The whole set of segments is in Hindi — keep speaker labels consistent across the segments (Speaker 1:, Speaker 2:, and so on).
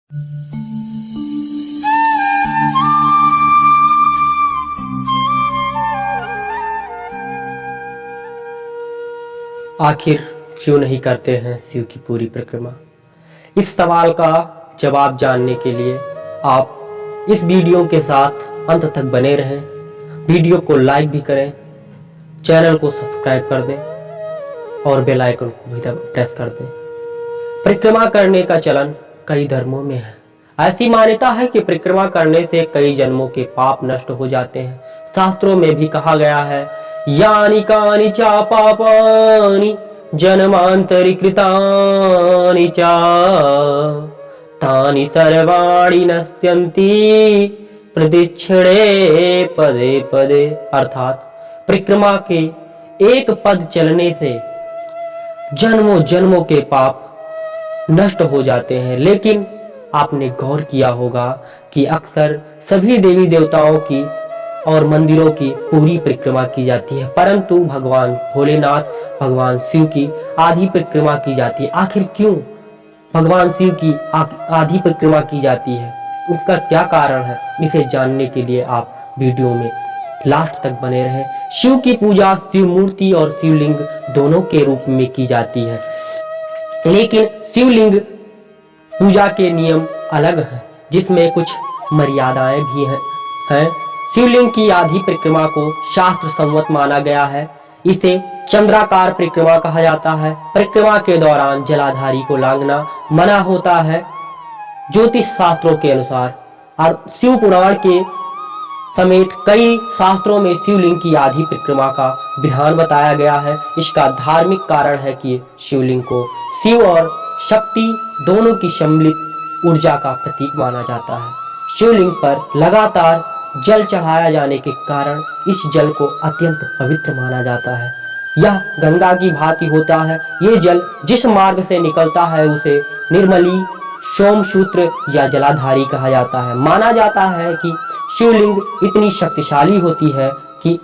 Speaker 1: आखिर क्यों नहीं करते हैं शिव की पूरी परिक्रमा? इस सवाल का जवाब जानने के लिए आप इस वीडियो के साथ अंत तक बने रहें। वीडियो को लाइक भी करें, चैनल को सब्सक्राइब कर दें और बेल आइकन को भी प्रेस कर दें। परिक्रमा करने का चलन कई धर्मों में है। ऐसी मान्यता है कि परिक्रमा करने से कई जन्मों के पाप नष्ट हो जाते हैं। शास्त्रों में भी कहा गया है, यानि कानि चा पापानि जन्मांतरि कृतानि चा तानि सर्वाणि नश्यन्ति प्रदक्षिणे पदे पदे। अर्थात परिक्रमा के एक पद चलने से जन्मों जन्मों के पाप नष्ट हो जाते हैं। लेकिन आपने गौर किया होगा कि अक्सर सभी देवी देवताओं की और मंदिरों की पूरी परिक्रमा की जाती है, परंतु भगवान भोलेनाथ, भगवान शिव की आधी परिक्रमा की जाती है। आखिर क्यों भगवान शिव की आधी परिक्रमा की जाती है? उसका क्या कारण है? इसे जानने के लिए आप वीडियो में लास्ट तक बने रहें। शिव की पूजा शिव मूर्ति और शिवलिंग दोनों के रूप में की जाती है, लेकिन शिवलिंग पूजा के नियम अलग हैं, जिसमें कुछ मर्यादाएं भी हैं। शिवलिंग की आधी परिक्रमा को शास्त्र सम्मत माना गया है। इसे चंद्राकार परिक्रमा कहा जाता है। परिक्रमा के दौरान जलाधारी को लांघना मना होता है। ज्योतिष शास्त्रों के अनुसार और शिव पुराण के समेत कई शास्त्रों में शिवलिंग की आधी परिक्रमा का विधान बताया गया है। इसका धार्मिक कारण है कि शिवलिंग को शिव और शक्ति दोनों की सम्मिलित ऊर्जा का प्रतीक माना जाता है। शिवलिंग पर लगातार जल चढ़ाया जाने के कारण इस जल को अत्यंत पवित्र माना जाता है। यह गंगा की भांति होता है। ये जल जिस मार्ग से निकलता है उसे निर्मली, सोमसूत्र या जलाधारी कहा जाता है। माना जाता है कि शिवलिंग इतनी शक्तिशाली होती है कि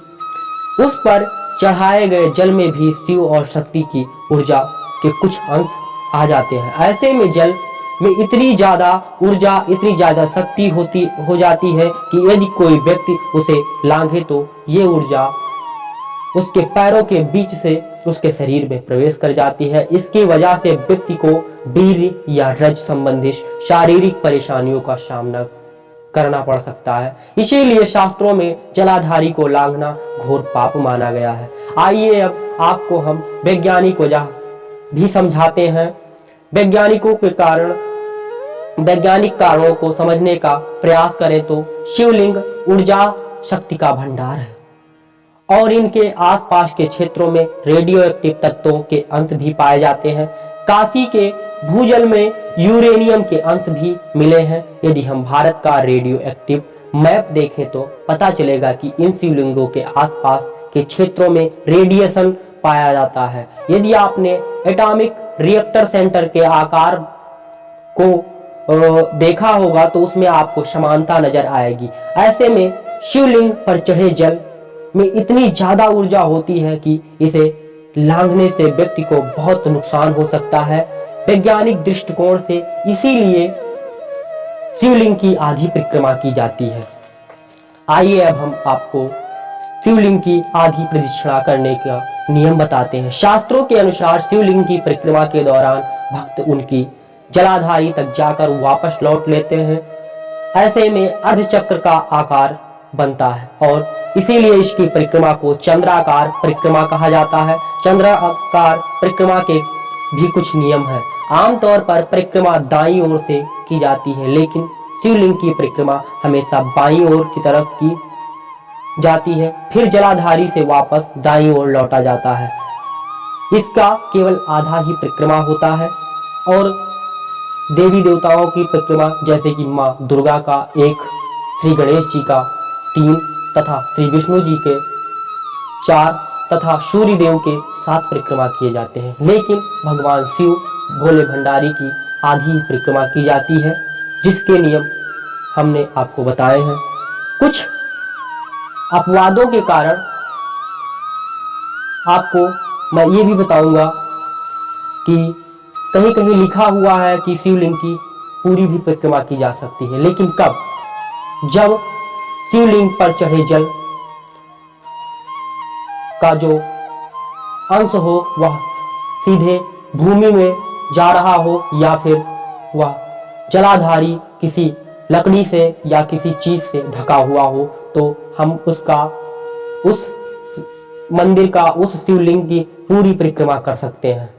Speaker 1: उस पर चढ़ाए गए जल में भी शिव और शक्ति की ऊर्जा के कुछ अंश आ जाते हैं। ऐसे में जल में इतनी ज्यादा ऊर्जा, इतनी ज्यादा शक्ति हो जाती है कि यदि कोई व्यक्ति उसे लांघे तो ये ऊर्जा उसके पैरों के बीच से उसके शरीर में प्रवेश कर जाती है। इसकी वजह से व्यक्ति को वीर्य या रज संबंधित शारीरिक परेशानियों का सामना करना पड़ सकता है। इसीलिए शास्त्रों में जलाधारी को लांघना घोर पाप माना गया है। आइए अब आपको हम वैज्ञानिक वजह भी समझाते हैं। वैज्ञानिक कारणों को समझने का प्रयास करें तो शिवलिंग ऊर्जा शक्ति का भंडार है और इनके आसपास के क्षेत्रों में रेडियो एक्टिव तत्वों के अंश भी पाए जाते हैं। काशी के भूजल में यूरेनियम के अंश भी मिले हैं। यदि हम भारत का रेडियो एक्टिव मैप देखें तो पता चलेगा कि इन शिवलिंगों के आसपास के क्षेत्रों में रेडिएशन पाया जाता है। यदि आपने एटॉमिक रिएक्टर सेंटर के आकार को देखा होगा तो उसमें आपको समानता नजर आएगी। ऐसे में शिवलिंग पर चढ़े जल में इतनी ज्यादा ऊर्जा होती है कि इसे लांघने से व्यक्ति को बहुत नुकसान हो सकता है वैज्ञानिक दृष्टिकोण से। इसीलिए शिवलिंग की आधी परिक्रमा की जाती है। आइए अब हम आपको शिवलिंग की आधी प्रदक्षिणा करने का नियम बताते हैं। शास्त्रों के अनुसार शिवलिंग की परिक्रमा के दौरान भक्त उनकी जलाधारी तक जाकर वापस लौट लेते हैं। ऐसे में अर्धचक्र का आकार बनता है और इसीलिए इसकी परिक्रमा को चंद्राकार परिक्रमा कहा जाता है। चंद्राकार परिक्रमा के भी कुछ नियम हैं। आमतौर पर परिक्रमा दाईं ओर से की जाती है, लेकिन शिवलिंग की परिक्रमा हमेशा बाईं ओर की तरफ की जाती है, फिर जलाधारी से वापस दाईं ओर लौटा जाता है। इसका केवल आधा ही परिक्रमा होता है और देवी देवताओं की परिक्रमा जैसे कि माँ दुर्गा का 1, श्री गणेश जी का 3 तथा श्री विष्णु जी के 4 तथा सूर्य देव के 7 परिक्रमा किए जाते हैं। लेकिन भगवान शिव भोले भंडारी की आधी ही परिक्रमा की जाती है, जिसके नियम हमने आपको बताए हैं। कुछ अपवादों के कारण आपको मैं ये भी बताऊंगा कि कहीं कहीं लिखा हुआ है कि शिवलिंग की पूरी भी परिक्रमा की जा सकती है। लेकिन कब? जब शिवलिंग पर चढ़े जल का जो अंश हो वह सीधे भूमि में जा रहा हो, या फिर वह जलाधारी किसी लकड़ी से या किसी चीज से ढका हुआ हो, तो हम उस मंदिर का, उस शिवलिंग की पूरी परिक्रमा कर सकते हैं।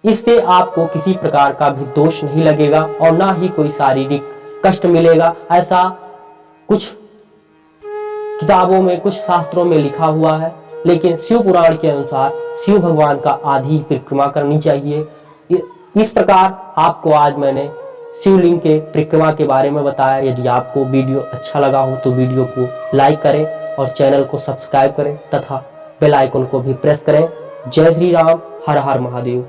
Speaker 1: इससे आपको किसी प्रकार का भी दोष नहीं लगेगा और ना ही कोई शारीरिक कष्ट मिलेगा। ऐसा कुछ किताबों में, कुछ शास्त्रों में लिखा हुआ है। लेकिन शिव पुराण के अनुसार शिव भगवान का आधी परिक्रमा करनी चाहिए। इस प्रकार आपको आज मैंने शिवलिंग के परिक्रमा के बारे में बताया। यदि आपको वीडियो अच्छा लगा हो तो वीडियो को लाइक करें और चैनल को सब्सक्राइब करें तथा बेल आइकन को भी प्रेस करें। जय श्री राम, हर हर महादेव।